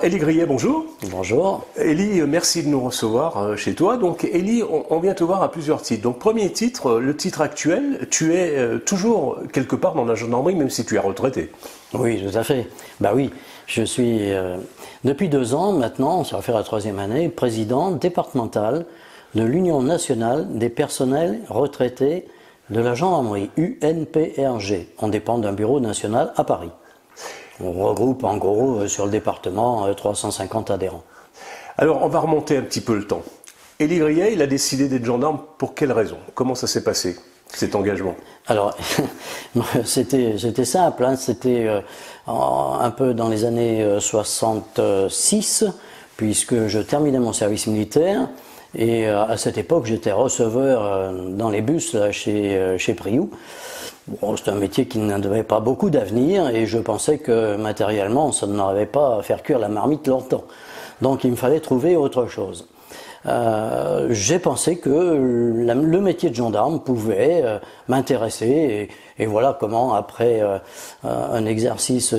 Élie Grillet, bonjour. Bonjour. Élie, merci de nous recevoir chez toi. Donc Élie, on vient te voir à plusieurs titres. Donc premier titre, le titre actuel, tu es toujours quelque part dans la gendarmerie, même si tu es retraité. Oui, tout à fait. Bah oui, je suis depuis 2 ans maintenant, ça va faire la 3e année, président départemental de l'Union nationale des personnels retraités de la gendarmerie, UNPRG. On dépend d'un bureau national à Paris. On regroupe en gros sur le département 350 adhérents. Alors on va remonter un petit peu le temps. Élie Grillet, il a décidé d'être gendarme pour quelle raison? Comment ça s'est passé, cet engagement? Alors, c'était simple, hein, c'était un peu dans les années 66, puisque je terminais mon service militaire, et à cette époque j'étais receveur dans les bus là, chez Priou. Bon, c'est un métier qui n'avait pas beaucoup d'avenir et je pensais que matériellement ça n'arrivait pas à faire cuire la marmite longtemps. Donc il me fallait trouver autre chose. J'ai pensé que le métier de gendarme pouvait m'intéresser et voilà comment après un exercice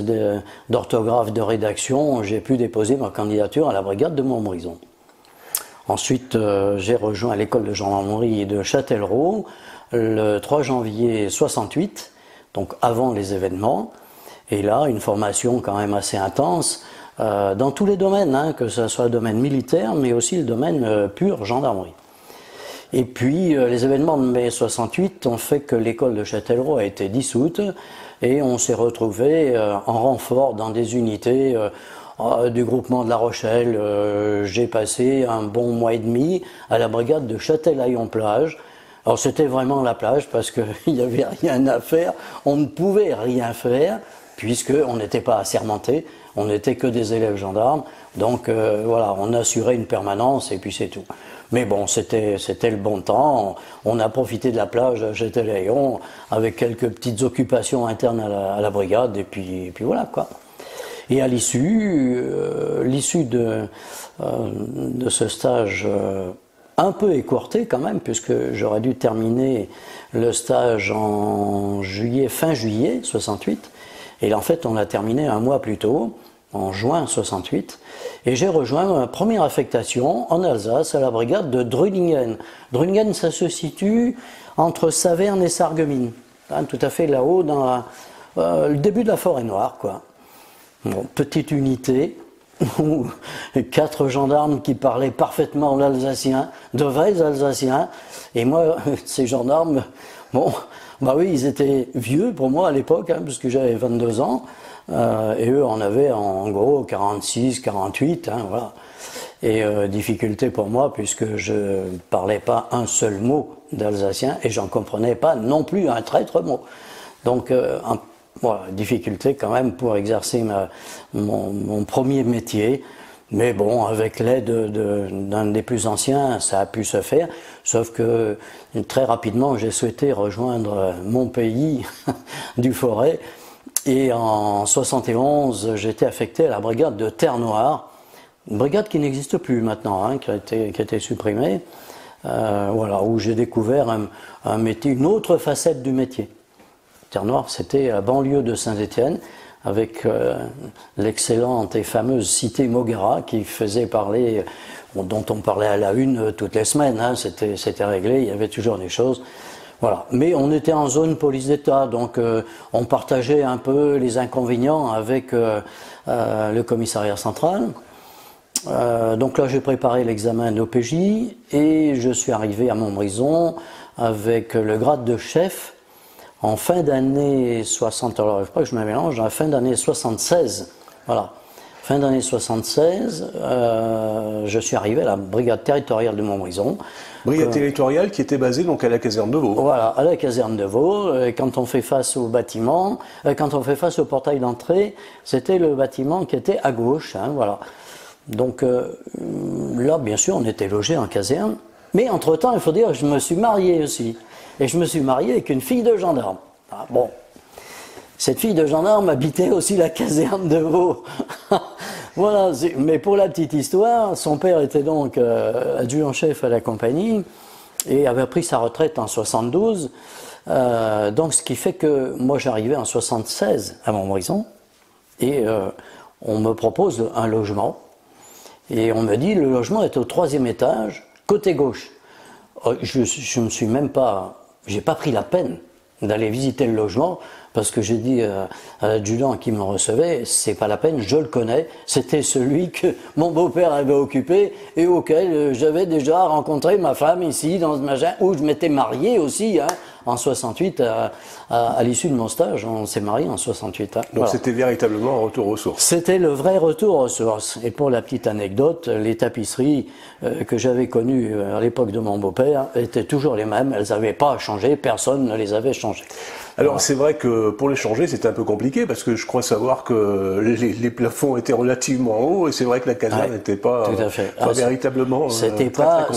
d'orthographe de rédaction j'ai pu déposer ma candidature à la brigade de Montbrison. Ensuite j'ai rejoint l'école de gendarmerie de Châtellerault le 3 janvier 68, donc avant les événements, et là une formation quand même assez intense dans tous les domaines, hein, que ce soit le domaine militaire mais aussi le domaine pur gendarmerie. Et puis les événements de mai 68 ont fait que l'école de Châtellerault a été dissoute et on s'est retrouvé en renfort dans des unités du groupement de La Rochelle. J'ai passé un bon mois et demi à la brigade de Châtelaillon-Plage. Alors c'était vraiment la plage parce qu'il n'y avait rien à faire, on ne pouvait rien faire puisqu'on n'était pas assermenté, on n'était que des élèves gendarmes, donc voilà, on assurait une permanence et puis c'est tout. Mais bon, c'était le bon temps, on a profité de la plage de Châtelaillon avec quelques petites occupations internes à la brigade et puis voilà quoi. Et à l'issue de ce stage un peu écourté quand même, puisque j'aurais dû terminer le stage en fin juillet 68, et en fait on l'a terminé un mois plus tôt, en juin 68, et j'ai rejoint ma première affectation en Alsace à la brigade de Drulingen. Drulingen, ça se situe entre Saverne et Sarreguemines, hein, tout à fait là-haut dans le début de la forêt noire, quoi. Bon, petite unité, 4 gendarmes qui parlaient parfaitement l'alsacien, de vrais alsaciens, et moi, ces gendarmes, bon, bah oui, ils étaient vieux pour moi à l'époque, hein, puisque j'avais 22 ans, et eux en avaient en gros 46, 48, hein, voilà. Et difficulté pour moi, puisque je ne parlais pas un seul mot d'alsacien, et j'en comprenais pas non plus un traître mot. Donc, voilà, difficulté quand même pour exercer mon premier métier, mais bon, avec l'aide d'un des plus anciens, ça a pu se faire, sauf que très rapidement j'ai souhaité rejoindre mon pays du Forêt, et en 71 j'ai été affecté à la brigade de Terre-Noire, une brigade qui n'existe plus maintenant, hein, qui a été supprimée, voilà, où j'ai découvert un métier, une autre facette du métier. Terre-Noire, c'était la banlieue de Saint-Étienne, avec l'excellente et fameuse cité Moguera qui faisait parler, dont on parlait à la une toutes les semaines, hein, c'était réglé, il y avait toujours des choses. Voilà. Mais on était en zone police d'État, donc on partageait un peu les inconvénients avec le commissariat central. Donc là j'ai préparé l'examen d'OPJ et je suis arrivé à Montbrison avec le grade de chef. En fin d'année 60, alors je crois que je me mélange, en fin d'année 76, voilà, fin d'année 76, je suis arrivé à la brigade territoriale de Montbrison. Brigade territoriale qui était basée donc à la caserne de Vaux. Voilà, à la caserne de Vaux, quand on fait face au bâtiment, quand on fait face au portail d'entrée, c'était le bâtiment qui était à gauche, hein, voilà. Donc là, bien sûr, on était logé en caserne, mais entre-temps, il faut dire que je me suis marié aussi. Et je me suis marié avec une fille de gendarme. Ah, bon, cette fille de gendarme habitait aussi la caserne de Vaux. Voilà, mais pour la petite histoire, son père était donc adjudant-chef à la compagnie et avait pris sa retraite en 72. Donc ce qui fait que moi j'arrivais en 76 à Montbrison et on me propose un logement. Et on me dit, le logement est au 3e étage, côté gauche. Je me suis même pas, j'ai pas pris la peine d'aller visiter le logement, parce que j'ai dit à l'adjudant qui me recevait, c'est pas la peine, je le connais, c'était celui que mon beau-père avait occupé et auquel j'avais déjà rencontré ma femme ici, dans ce machin, où je m'étais marié aussi, hein, en 68, à l'issue de mon stage, on s'est marié en 68. Hein, donc voilà. C'était véritablement un retour aux sources. C'était le vrai retour aux sources. Et pour la petite anecdote, les tapisseries que j'avais connues à l'époque de mon beau-père étaient toujours les mêmes, elles n'avaient pas changé, personne ne les avait changées. Alors voilà. C'est vrai que pour les changer c'était un peu compliqué parce que je crois savoir que les plafonds étaient relativement hauts et c'est vrai que la caserne n'était pas, pas véritablement c'était pas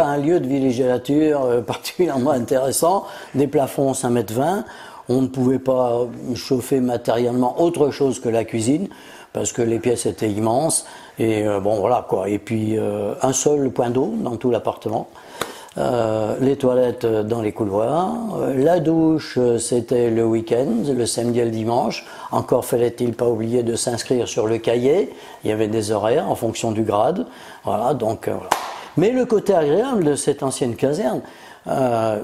un lieu de villégiature particulièrement intéressant, des plafonds 5,20 m, on ne pouvait pas chauffer matériellement autre chose que la cuisine parce que les pièces étaient immenses et bon voilà quoi, et puis un seul point d'eau dans tout l'appartement. Les toilettes dans les couloirs, la douche c'était le week-end, le samedi et le dimanche, encore fallait-il pas oublier de s'inscrire sur le cahier, il y avait des horaires en fonction du grade, voilà donc voilà. Mais le côté agréable de cette ancienne caserne,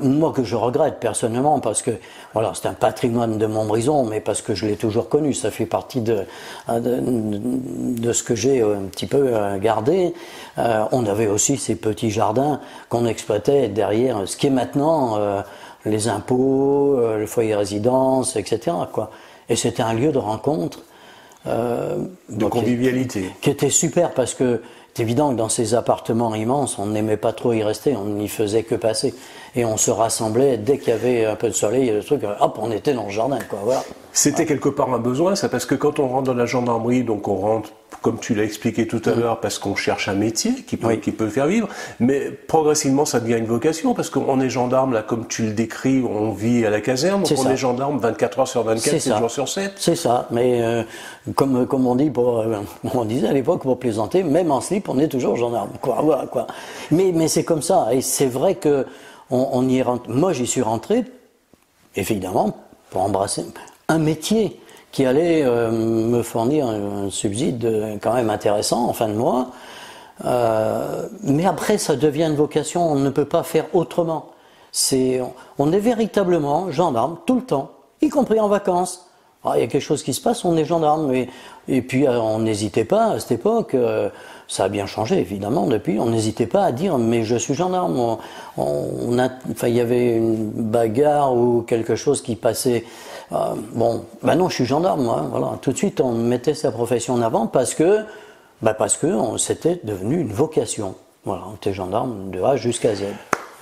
moi que je regrette personnellement parce que voilà c'est un patrimoine de Montbrison mais parce que je l'ai toujours connu, ça fait partie de ce que j'ai un petit peu gardé. On avait aussi ces petits jardins qu'on exploitait derrière ce qui est maintenant les impôts, le foyer résidence, etc. quoi. Et c'était un lieu de rencontre, de convivialité, qui était super parce que c'est évident que dans ces appartements immenses, on n'aimait pas trop y rester, on n'y faisait que passer. Et on se rassemblait dès qu'il y avait un peu de soleil et le truc, hop, on était dans le jardin, quoi, voilà. C'était quelque part un besoin, ça, parce que quand on rentre dans la gendarmerie, donc on rentre, comme tu l'as expliqué tout à l'heure, parce qu'on cherche un métier qui peut faire vivre, mais progressivement ça devient une vocation, parce qu'on est gendarme, là, comme tu le décris, on vit à la caserne, donc on est gendarme 24 heures sur 24, 7 jours sur 7. C'est ça, mais comme on dit, on disait à l'époque pour plaisanter, même en slip, on est toujours gendarme, quoi, voilà, quoi. Mais c'est comme ça, et c'est vrai que on y rentre. Moi j'y suis rentré, évidemment, pour embrasser un métier qui allait me fournir un subside quand même intéressant en fin de mois. Mais après, ça devient une vocation, on ne peut pas faire autrement. On est véritablement gendarme tout le temps, y compris en vacances. Il y a quelque chose qui se passe, on est gendarme. Et puis, on n'hésitait pas à cette époque, ça a bien changé évidemment depuis, on n'hésitait pas à dire mais je suis gendarme. Il y avait une bagarre ou quelque chose qui passait. Non, je suis gendarme, moi. Voilà. Tout de suite, on mettait sa profession en avant parce que c'était devenu une vocation. Voilà, on était gendarme de A jusqu'à Z.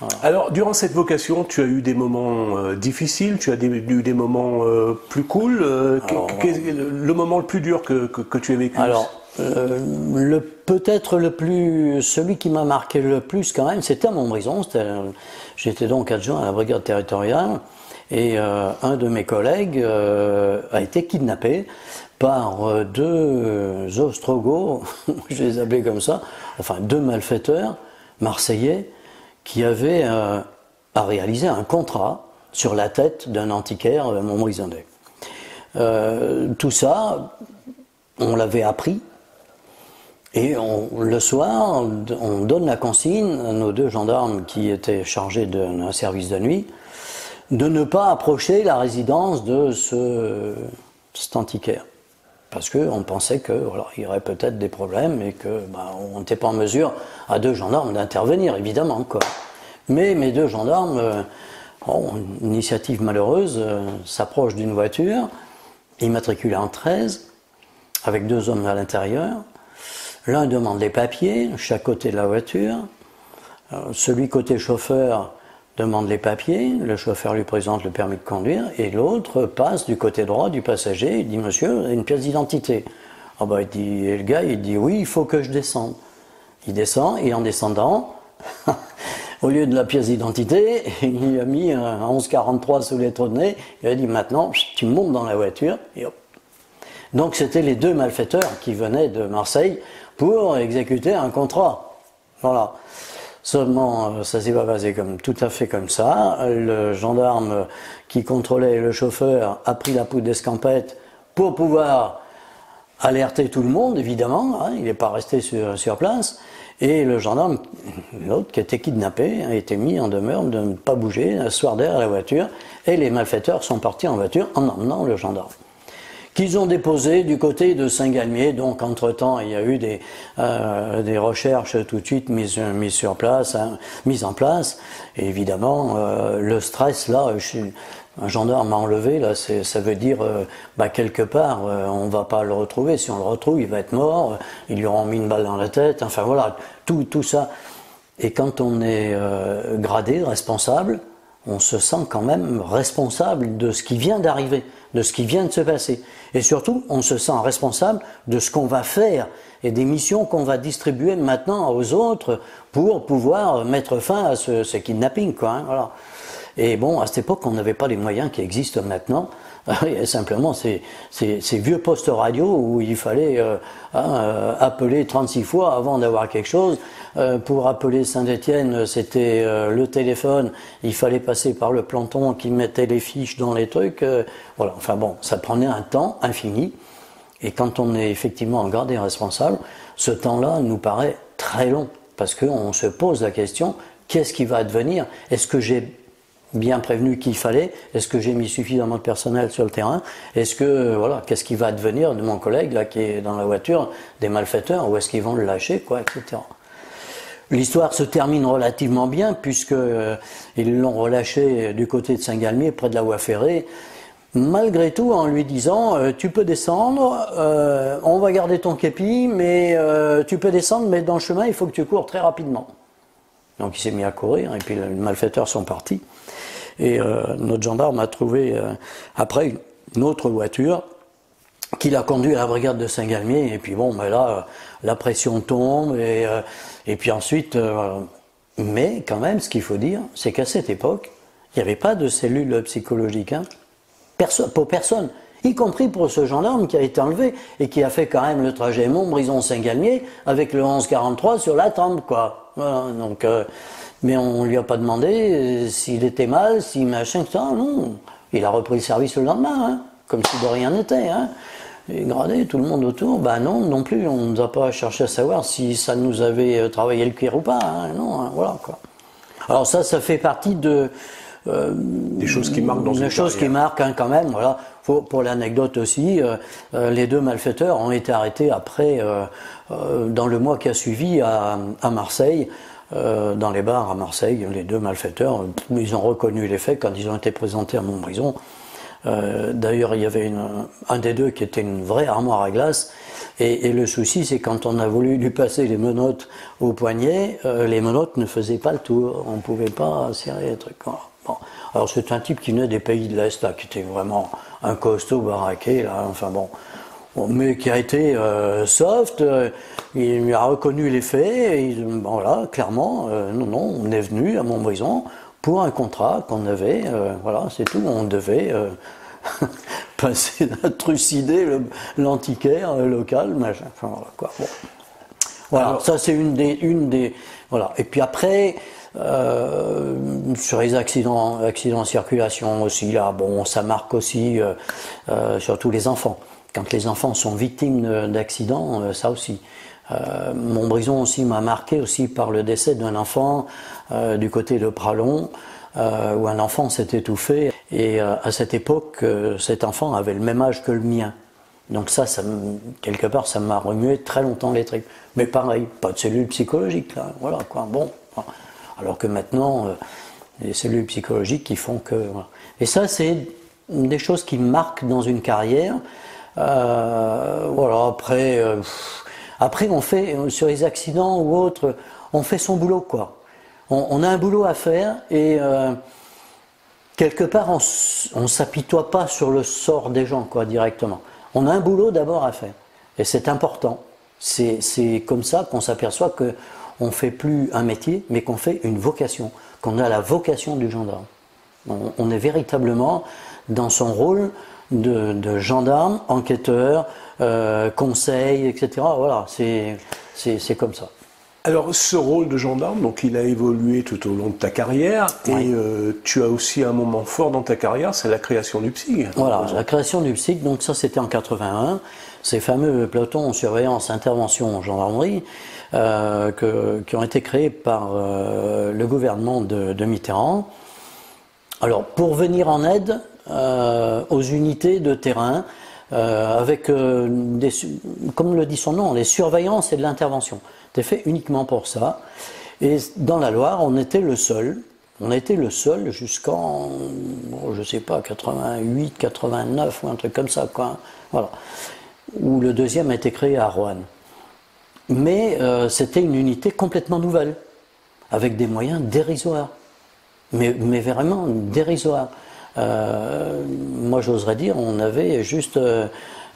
Voilà. Alors, durant cette vocation, tu as eu des moments difficiles, tu as eu des moments plus cool. Le moment le plus dur que tu as vécu? Alors, peut-être celui qui m'a marqué le plus quand même, c'était à Montbrison. J'étais donc adjoint à la brigade territoriale. Et un de mes collègues a été kidnappé par deux ostrogoths, je les appelais comme ça, enfin deux malfaiteurs marseillais qui avaient à réaliser un contrat sur la tête d'un antiquaire montbrisonnais. Tout ça, on l'avait appris et le soir, on donne la consigne à nos deux gendarmes qui étaient chargés d'un service de nuit de ne pas approcher la résidence de cet antiquaire. Parce qu'on pensait qu'il y aurait peut-être des problèmes et qu'on n'était pas en mesure, à deux gendarmes, d'intervenir, évidemment, quoi. Mais mes deux gendarmes, une initiative malheureuse, s'approchent d'une voiture, immatriculée en 13, avec deux hommes à l'intérieur. L'un demande les papiers, chaque côté de la voiture. Celui côté chauffeur demande les papiers, le chauffeur lui présente le permis de conduire, et l'autre passe du côté droit du passager, il dit « Monsieur, une pièce d'identité ». Et le gars, il dit « Oui, il faut que je descende ». Il descend, et en descendant, au lieu de la pièce d'identité, il a mis un 1143 sous les trous de nez, il a dit « Maintenant, tu montes dans la voiture », et hop. Donc c'était les deux malfaiteurs qui venaient de Marseille pour exécuter un contrat. Voilà. Seulement, ça s'est pas passé tout à fait comme ça. Le gendarme qui contrôlait le chauffeur a pris la poudre d'escampette pour pouvoir alerté tout le monde, évidemment, hein, il n'est pas resté sur place, et le gendarme, l'autre qui était kidnappé, a été mis en demeure de ne pas bouger, s'asseoir derrière la voiture, et les malfaiteurs sont partis en voiture en emmenant le gendarme. Qu'ils ont déposé du côté de Saint-Galmier, donc entre-temps il y a eu des recherches tout de suite mises en place, et évidemment le stress là, un gendarme m'a enlevé, là, ça veut dire quelque part on va pas le retrouver, si on le retrouve il va être mort, ils lui auront mis une balle dans la tête, enfin voilà, tout ça. Et quand on est gradé, responsable, on se sent quand même responsable de ce qui vient d'arriver, de ce qui vient de se passer. Et surtout, on se sent responsable de ce qu'on va faire et des missions qu'on va distribuer maintenant aux autres pour pouvoir mettre fin à ce kidnapping, quoi, hein, voilà. Et bon, à cette époque, on n'avait pas les moyens qui existent maintenant. Simplement, ces vieux postes radio où il fallait appeler 36 fois avant d'avoir quelque chose. Pour appeler Saint-Étienne, c'était le téléphone. Il fallait passer par le planton qui mettait les fiches dans les trucs. Voilà. Enfin bon, ça prenait un temps infini. Et quand on est effectivement gardé responsable, ce temps-là nous paraît très long. Parce qu'on se pose la question, qu'est-ce qui va advenir? Est-ce que j'ai bien prévenu qu'il fallait? Est-ce que j'ai mis suffisamment de personnel sur le terrain? Est-ce que, voilà, qu'est-ce qui va advenir de mon collègue là qui est dans la voiture, des malfaiteurs, ou est-ce qu'ils vont le lâcher, quoi, etc. L'histoire se termine relativement bien puisque ils l'ont relâché du côté de Saint-Galmier, près de la voie ferrée, malgré tout en lui disant tu peux descendre, on va garder ton képi, mais tu peux descendre, mais dans le chemin il faut que tu cours très rapidement. Donc il s'est mis à courir et puis les malfaiteurs sont partis. Et notre gendarme a trouvé après une autre voiture qui l'a conduit à la brigade de Saint-Galmier. Et puis bon, ben là, la pression tombe et puis ensuite... mais quand même, ce qu'il faut dire, c'est qu'à cette époque, il n'y avait pas de cellule psychologique, hein, pour personne, y compris pour ce gendarme qui a été enlevé et qui a fait quand même le trajet Montbrison-Saint-Galmier avec le 1143 sur la tempe, quoi. Voilà, donc... mais on ne lui a pas demandé s'il était mal, si machin, ça, non. Il a repris le service le lendemain, hein, comme si de rien n'était. Hein. Et gradé, tout le monde autour, ben non plus, on ne nous a pas cherché à savoir si ça nous avait travaillé le cuir ou pas, hein, non, hein, voilà, quoi. Alors ça fait partie de... des choses qui marquent dans une carrière. Des choses qui marquent, hein, quand même, voilà. Pour l'anecdote aussi, les deux malfaiteurs ont été arrêtés après, dans le mois qui a suivi à Marseille, dans les bars à Marseille, les deux malfaiteurs, ils ont reconnu les faits quand ils ont été présentés à Montbrison. D'ailleurs, il y avait un des deux qui était une vraie armoire à glace, et le souci, c'est quand on a voulu lui passer les menottes au poignet, les menottes ne faisaient pas le tour, on ne pouvait pas serrer les trucs. Voilà. Bon. Alors c'est un type qui venait des pays de l'Est, là, qui était vraiment un costaud baraqué, là, enfin bon. Mais qui a été soft, il lui a reconnu les faits, et voilà, clairement, non, on est venu à Montbrison pour un contrat qu'on avait, voilà, c'est tout, on devait passer à trucider l'antiquaire local, machin, enfin voilà, quoi. Bon. Voilà, alors, ça c'est une des, voilà. Et puis après, sur les accidents de circulation aussi, là, bon, ça marque aussi, surtout les enfants. Quand les enfants sont victimes d'accidents, ça aussi. Montbrison aussi m'a marqué aussi par le décès d'un enfant du côté de Pralon, où un enfant s'est étouffé. Et à cette époque, cet enfant avait le même âge que le mien. Donc ça quelque part, ça m'a remué très longtemps les tripes. Mais pareil, pas de cellules psychologiques, là, voilà, quoi. Bon, alors que maintenant, les cellules psychologiques qui font que... Voilà. Et ça, c'est des choses qui marquent dans une carrière. Voilà, après on fait, sur les accidents ou autres, on fait son boulot, quoi. On a un boulot à faire et quelque part on s'apitoie pas sur le sort des gens, quoi, directement. On a un boulot d'abord à faire et c'est important. C'est comme ça qu'on s'aperçoit que on fait plus un métier, mais qu'on fait une vocation, qu'on a la vocation du gendarme. On est véritablement dans son rôle de gendarme, enquêteur, conseil, etc. Voilà, c'est comme ça. Alors, ce rôle de gendarme, donc il a évolué tout au long de ta carrière, et tu as aussi un moment fort dans ta carrière, c'est la création du PSIG. Voilà, la création du PSIG, donc ça c'était en 81, ces fameux pelotons surveillance intervention en gendarmerie qui ont été créés par le gouvernement de Mitterrand. Alors, pour venir en aide aux unités de terrain, avec, comme le dit son nom, les surveillances et de l'intervention. C'était fait uniquement pour ça. Et dans la Loire, on était le seul. On a été le seul jusqu'en, bon, je sais pas, 88, 89 ou un truc comme ça, quoi. Voilà. Où le deuxième a été créé à Roanne. Mais c'était une unité complètement nouvelle, avec des moyens dérisoires. Mais vraiment dérisoires. Moi, j'oserais dire, on avait juste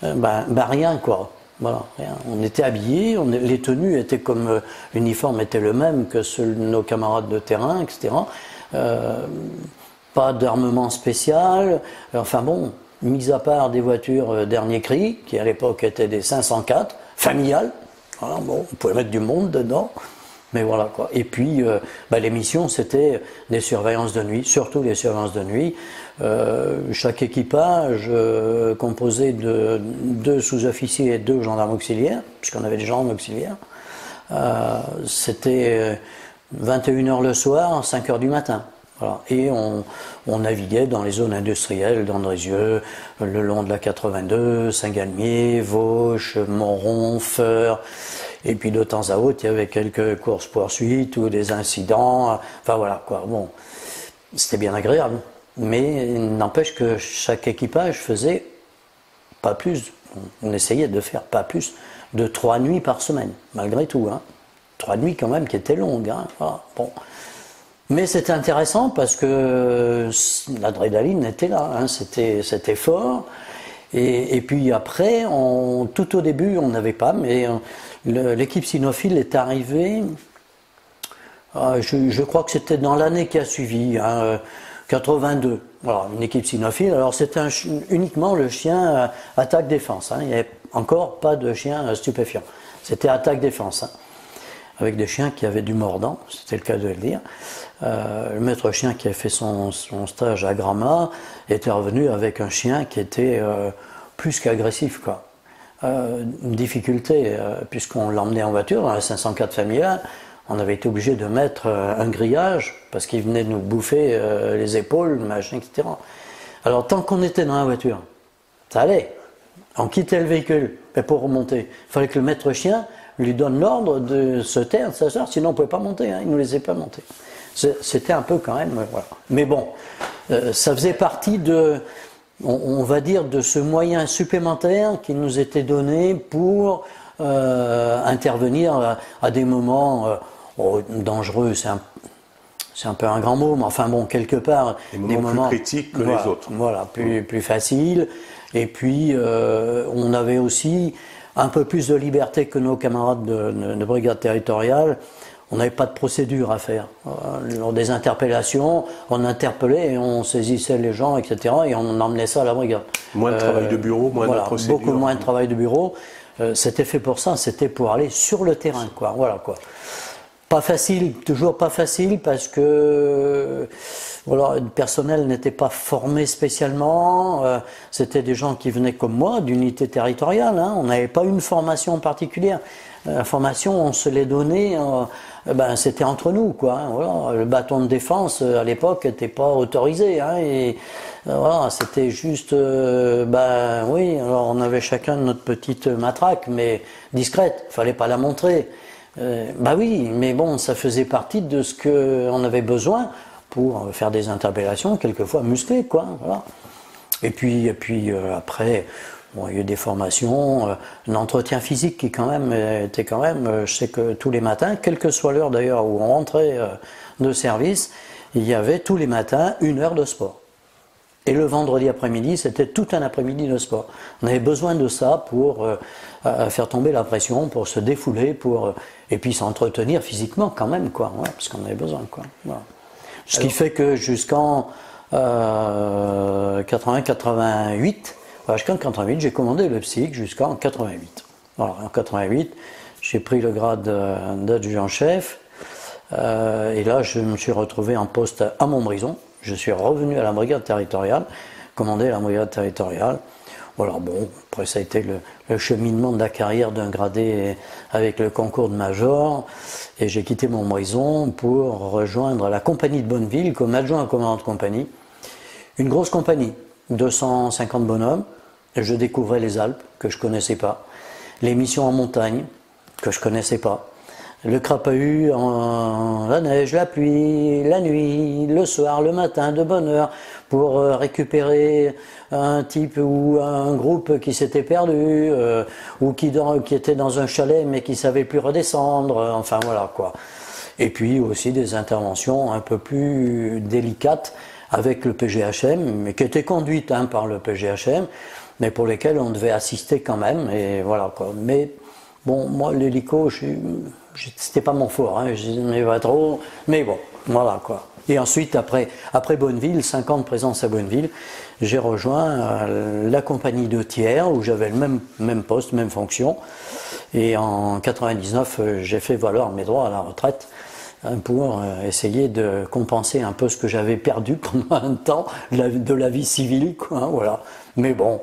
rien, quoi. Voilà, rien. On était habillés, les tenues étaient comme l'uniforme était le même que ceux de nos camarades de terrain, etc. Pas d'armement spécial. Enfin bon, mis à part des voitures dernier cri, qui à l'époque étaient des 504, familiales. Voilà, bon, on pouvait mettre du monde dedans. Mais voilà quoi. Et puis, les missions, c'était des surveillances de nuit, surtout les surveillances de nuit. Chaque équipage composé de 2 sous-officiers et 2 gendarmes auxiliaires, puisqu'on avait des gendarmes auxiliaires. C'était 21h le soir, 5h du matin. Voilà. Et on naviguait dans les zones industrielles d'Andrézieux, le long de la 82, Saint-Galmier, Vauche, Montron, Feur. Et puis de temps à autre, il y avait quelques courses-poursuites ou des incidents. Enfin voilà quoi. Bon, c'était bien agréable. Mais n'empêche que chaque équipage faisait pas plus. On essayait de faire pas plus de 3 nuits par semaine, malgré tout. Hein. 3 nuits quand même qui étaient longues. Hein. Voilà. Bon. Mais c'était intéressant parce que l'adrénaline était là. Hein. C'était fort. Et puis après, tout au début, on n'avait pas, mais l'équipe cynophile est arrivée, je crois que c'était dans l'année qui a suivi, 82. Voilà, une équipe cynophile. Alors c'était uniquement le chien attaque-défense. Hein. Il n'y avait encore pas de chien stupéfiant. C'était attaque-défense. Hein. Avec des chiens qui avaient du mordant, c'était le cas de le dire. Le maître chien qui a fait son stage à Gramma était revenu avec un chien qui était plus qu'agressif, quoi. Une difficulté, puisqu'on l'emmenait en voiture dans la 504 familiale, on avait été obligé de mettre un grillage parce qu'il venait nous bouffer les épaules, machin, etc. Alors tant qu'on était dans la voiture, ça allait. On quittait le véhicule, mais pour remonter, il fallait que le maître chien lui donne l'ordre de se taire, de s'asseoir, sinon on ne pouvait pas monter, hein, il ne nous laissait pas monter. C'était un peu quand même, voilà. Mais bon, ça faisait partie de, on va dire, de ce moyen supplémentaire qui nous était donné pour intervenir à des moments dangereux, c'est un peu un grand mot, mais enfin bon, quelque part, des moments plus critiques que les autres. Voilà, plus faciles. Et puis, on avait aussi un peu plus de liberté que nos camarades de brigade territoriale. On n'avait pas de procédure à faire. Lors des interpellations, on interpellait et on saisissait les gens, etc. et on emmenait ça à la brigade. Moins de travail de bureau, moins de procédure. Beaucoup moins de travail de bureau. C'était fait pour ça, c'était pour aller sur le terrain, quoi. Voilà, quoi. Pas facile, toujours pas facile, parce que voilà, le personnel n'était pas formé spécialement. C'était des gens qui venaient comme moi, d'unités territoriales. Hein. On n'avait pas une formation particulière. La formation, on se l'est donnée, c'était entre nous, quoi. Hein, voilà. Le bâton de défense, à l'époque, n'était pas autorisé. Hein, et voilà, c'était juste, oui, alors on avait chacun notre petite matraque, mais discrète, il fallait pas la montrer. Oui, mais bon, ça faisait partie de ce qu'on avait besoin pour faire des interpellations, quelquefois musclées, quoi. Voilà. Et puis après, bon, il y a eu des formations, un entretien physique qui quand même était quand même, je sais que tous les matins, quelle que soit l'heure d'ailleurs où on rentrait de service, il y avait tous les matins 1 heure de sport. Et le vendredi après-midi, c'était tout un après-midi de sport. On avait besoin de ça pour faire tomber la pression, pour se défouler, et puis s'entretenir physiquement quand même, quoi, ouais, parce qu'on avait besoin, quoi. Voilà. Ce qui fait que jusqu'en 80-88, jusqu'en 88, j'ai commandé le PSIG jusqu'en 88. Voilà, en 88, j'ai pris le grade d'adjudant-chef. Et là, je me suis retrouvé en poste à Montbrison. Je suis revenu à la brigade territoriale, commandé la brigade territoriale. Voilà, bon, après ça a été le cheminement de la carrière d'un gradé avec le concours de major. Et j'ai quitté Montbrison pour rejoindre la compagnie de Bonneville comme adjoint à commandant de compagnie. Une grosse compagnie, 250 bonhommes. Et je découvrais les Alpes, que je connaissais pas. Les missions en montagne, que je connaissais pas. Le crapahut, la neige, la pluie, la nuit, le soir, le matin, de bonne heure, pour récupérer un type ou un groupe qui s'était perdu, ou qui était dans un chalet mais qui savait plus redescendre, enfin voilà quoi. Et puis aussi des interventions un peu plus délicates avec le PGHM, mais qui étaient conduites par le PGHM, mais pour lesquelles on devait assister quand même, et voilà quoi. Mais bon, moi l'hélico, c'était pas mon fort, je n'aimais pas trop, mais bon, voilà quoi. Et ensuite, après Bonneville, 5 ans de présence à Bonneville, j'ai rejoint la compagnie de Thiers, où j'avais le même poste, même fonction. Et en 99, j'ai fait valoir mes droits à la retraite pour essayer de compenser un peu ce que j'avais perdu pendant un temps de la vie civile, quoi, voilà. Mais bon,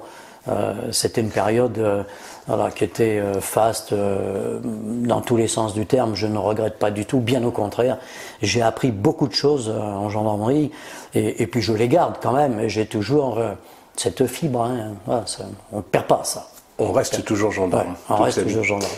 c'était une période voilà, qui était faste dans tous les sens du terme. Je ne regrette pas du tout, bien au contraire. J'ai appris beaucoup de choses en gendarmerie et puis je les garde quand même. J'ai toujours cette fibre, voilà, on ne perd pas ça. On reste toujours gendarme. Ouais, on reste toujours gendarme.